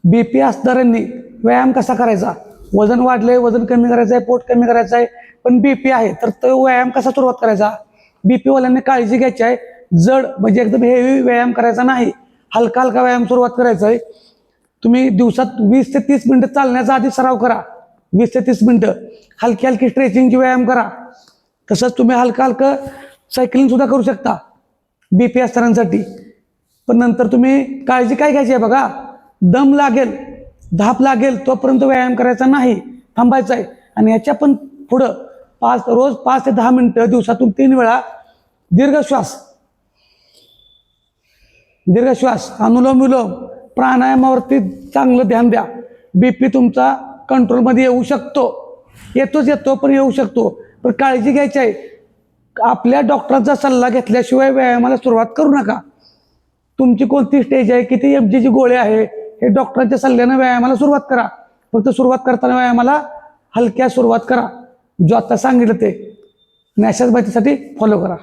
BP असणाऱ्यांनी व्यायाम कसा करायचा, वजन वाढलंय, वजन कमी करायचं आहे, पोट कमी करायचं आहे, पण BP आहे, तर तो व्यायाम कसा सुरुवात करायचा. BP वाल्यांनी काळजी घ्यायची आहे, जड म्हणजे एकदम हेवी व्यायाम करायचा नाही, हलका हलका व्यायाम सुरुवात करायचा आहे. तुम्ही दिवसात 20 ते 30 मिनिटं चालण्याचा आधी सराव करा. 20 ते 30 मिनिटं हलकी हलकी स्ट्रेचिंगची व्यायाम करा. तसंच तुम्ही हलका हलकं सायकलिंग सुद्धा करू शकता BP असणाऱ्यांसाठी. पण नंतर तुम्ही काळजी काय घ्यायची आहे बघा, दम लागेल, धाप लागेल तोपर्यंत व्यायाम करायचा नाही, थांबायचा आहे. आणि ह्याच्या पण पुढं रोज 5 ते 10 मिनिटं दिवसातून 3 वेळा दीर्घ श्वास, अनुलोम विलोम, प्राणायामावरती चांगलं ध्यान द्या. BP तुमचा कंट्रोलमध्ये येतो पण येऊ शकतो. पण काळजी घ्यायची आहे, आपल्या डॉक्टरांचा सल्ला घेतल्याशिवाय व्यायामाला सुरुवात करू नका. तुमची कोणती स्टेज आहे, किती MGची गोळी आहे, हे डॉक्टरांच्या सल्ल्यानं व्यायामाला सुरुवात करा. फक्त सुरुवात करताना व्यायामाला हलक्या सुरुवात करा, जो आता सांगितलं ते. आणि अशाच माहितीसाठी फॉलो करा.